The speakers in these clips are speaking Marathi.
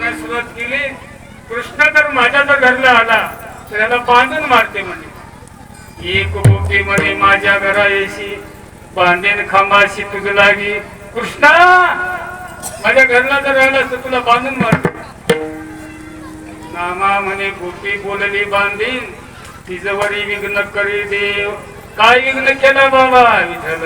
सुरुवात केली. कृष्ण तर माझ्या जर घरला आला तर याला बांधून मारते म्हणे. एक बोके म्हणे माझ्या घरा येशी बांधेन खांबाशी तुझ लागी. कृष्णा माझ्या घरला जर आला तर तुला बांधून मारते. नामा म्हणे गोपी बोलली बांधीन तिजवरी विघ्न करी देव. काय विघ्न केलं बाबा विठ्ठल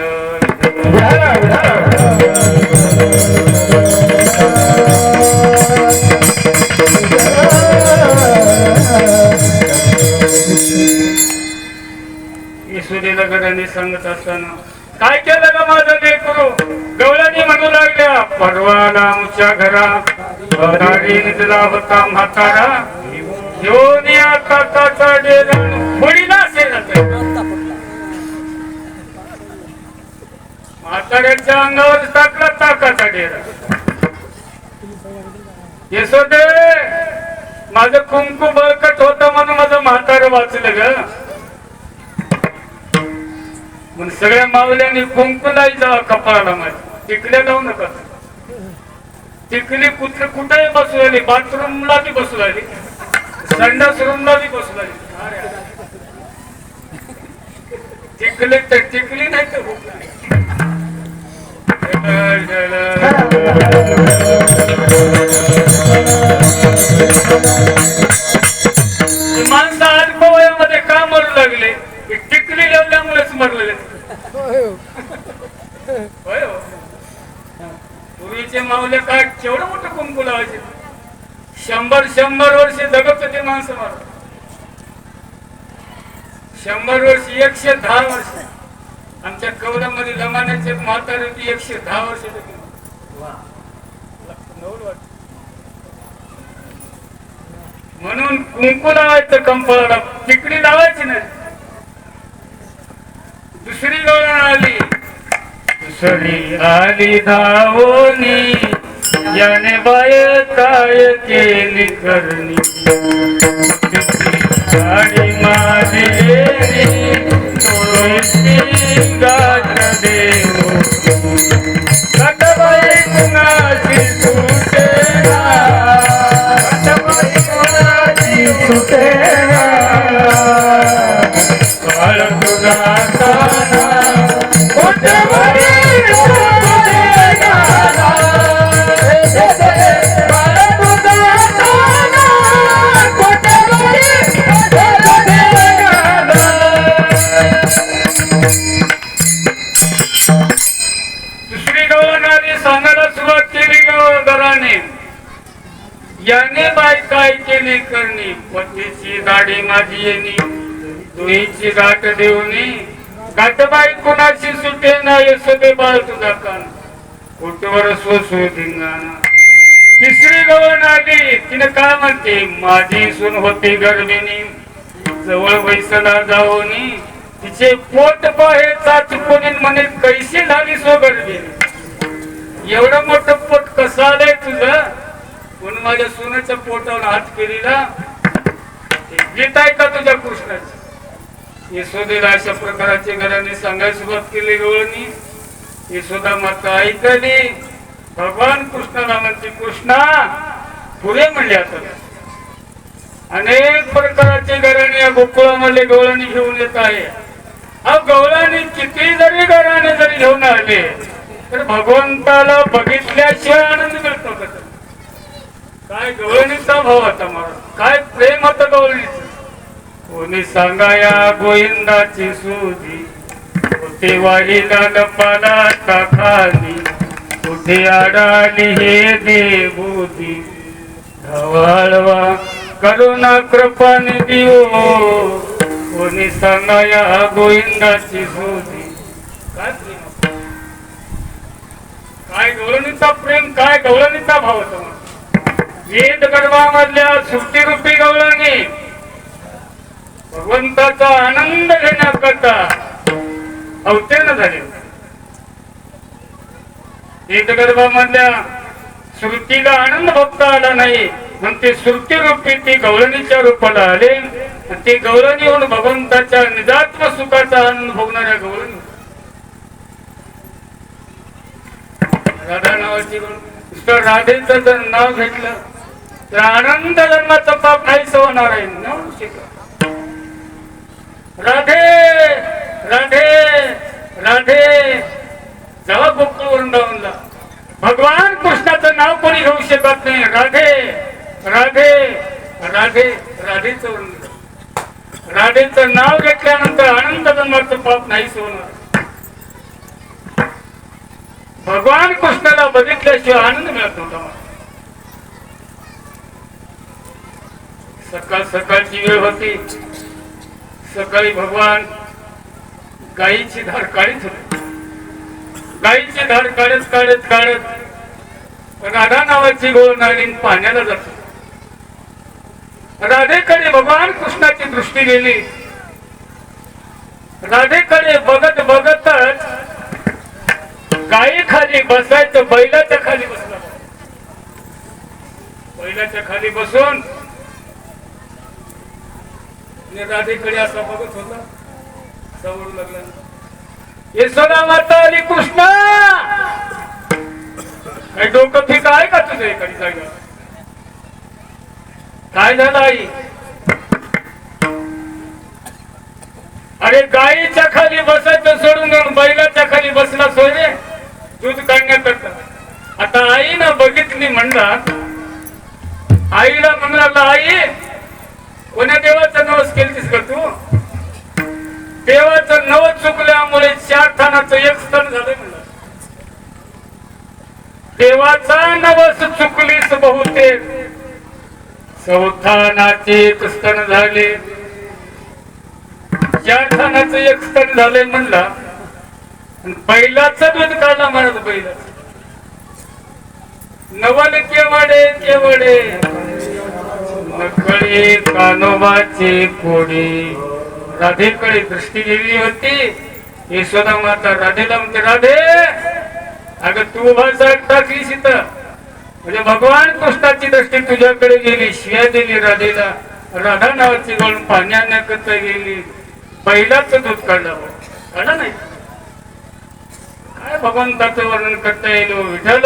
येसुदेला गडाने सांगत असताना काय केलं का माझं लेकरू. गवळणी म्हणू लागल्या परवाला आमच्या घरा निजला होता म्हातारा घेऊन या काकाचा डेरा फोडीला असेल. म्हाताऱ्याच्या अंगावर टाकला ताकाचा डेरा. येसोदे माझं कुंकू बळकट होत म्हणून माझं म्हातारं वाचलं ग. मग सगळ्या मावल्याने कुंकू लायचा कपाळाला माझ्या. टिकल्या लावू नका. टिकली कुठे कुठेही बसू लागली. बाथरूमला बी बसू लागली. संडास रूमला बी बसू लागली. टिकली तर टिकली नाही तर माणसं अल्प वयामध्ये का मरू लागले. टिकली लावल्यामुळेच मरलेले. पूर्वीचे मावले काय केवढं मोठं कुंकू लावायचे. 100 वर्ष जगत होते माणसं मार. 100 वर्ष 110 वर्ष. आमच्या कवड्यामध्ये जमान्याचे म्हातारे होती 110 वर्ष. म्हणून कुंकू लावायचं कंपाळाला. टिकडी लावायची नाही. दुसरी गवळण आली. दुसरी आली धावोनी याने बाय काय केली करणी. गाडी माझी गाठ देव कटबाई कुणाची सुटेना. कटबाई कुणाची सुटेना. काळ तुझा सांगायला सुरुवात केली गवळणदाराने. याने बाय काय केली करणी. पतीची दाढी माझी येणी तुईची गाठ देऊनी. गाठबाई कुणाची सुटे ना येसोदे बाळ तुझा कान कुठवर सोसू धिंगाणा. तिसरी गवळण आली. तिने काय म्हणते माझी सून होती गर्भिणी जवळ वैसला जाऊनी. तिचे पोट बाहेर चाचपुनी म्हणे कैशी झाली सो गर्भिणी. एवढं मोठं पोट कसं आलंय तुझं. म्हणून माझ्या सोन्याच्या पोटावर हात केलेला गीत आहे का तुझ्या कृष्णाची. यशोदेला अशा प्रकारचे घराने सांगायला सुरुवात केली गवळणी. यशोदा माता ऐकली. भगवान कृष्णाला म्हणते कृष्णा पुढे म्हणले. आता अनेक प्रकारचे घराने या गोकुळामध्ये गवळणी घेऊन येत आहे. गवळणी किती जरी घराने जरी घेऊन आले तर भगवंताला बघितल्याशिवाय आनंद मिळतो का. काय गवळणीचा भाव होता मला. काय प्रेम होतं गवळणीचं. कोणी सांगाया गोविंदाची सुधी कुठे वाहिला लपाला टाकाली. कुठे आडाली हे देवबुधी ढवाळवा करुणा कृपाने दिओ. कोणी सांगाया गोविंदाची सुधी. काय प्रेम. काय गवळणीचा प्रेम. काय गवळणीचा भाव होता. वेद गर्भामधल्या सुट्टीरूपी गवळणी भगवंताचा आनंद घेण्याकरता अवतीर्ण झाले. वेद गर्भामधल्या श्रुतीला आनंद भोगता आला नाही म्हणून ते श्रुतीरूपी ती गवळणीच्या रूपाला आले. ते गवळणी होऊन भगवंताच्या निजात्म सुखाचा आनंद भोगणाऱ्या गवळणी. राधा नावाची राधेचं जर नाव घेतलं तर आनंद जन्माचं पाप नाहीच होणार आहे ना. राधे राधे राधे. जेव्हा गोकुळ वृंदावनला भगवान कृष्णाचं नाव कोणी घेऊ शकत नाही. राधे राधे राधे. राधेचं वृंदावन, राधेचं नाव घेतल्यानंतर आनंद जन्माचं पाप नाहीच होणार. भगवान कृष्णाला बघितल्याशिवाय आनंद मिळत नव्हता. सकाळ सकाळची वेळ होती. सकाळी भगवान गायीची धार काढीत होते. गायीची धार काढत काढत काढत राधा नावाची गोळ नागिन पाण्याला जातो. राधेकडे भगवान कृष्णाची दृष्टी गेली. राधेकडे बघत बघतच गायी खाली बसायचं, बैलाच्या खाली बसला. बैलाच्या खाली बसून राधेकडे असा बघत होता. समोर लागला, यशोदा माता आली. कृष्ण काही डोकं ठीक आहे का तुझं? एखादी जागा काय झालं आई? अरे गायीच्या खाली बसायचं सोडून बैलाच्या खाली बसला सोयरे दूध काढण्याकरता. आता आईनं बघितली म्हणला, आईला म्हणला, आई कोण्या देवाचं नवस केलतीस का तू? देवाचं नवस चुकल्यामुळे 4 थानाचं 1 स्तन झालं म्हणलं. देवाचा नवस चुकलीस बहुतेक, 4थानाचे 1 स्तन झाले. 4 थानाचं 1 स्तन झाले म्हणला. बैलाचं दूध काढला म्हणत. बैलाचं नवल केवडे केवडे नकळे कानोबाचे कोडे. राधेकडे दृष्टी गेली होती. यशोदा माता राधेला म्हणते, राधे अगं तू उभा टाकलीस इथं, म्हणजे भगवान कृष्णाची दृष्टी तुझ्याकडे गेली. शिव्या दिली राधेला. राधा नावाची गोळ पाण्याने करता गेली. बैलाचं दूध काढलं. काढा नाही काय भगवंताचं वर्णन करता येईल. विठ्ठल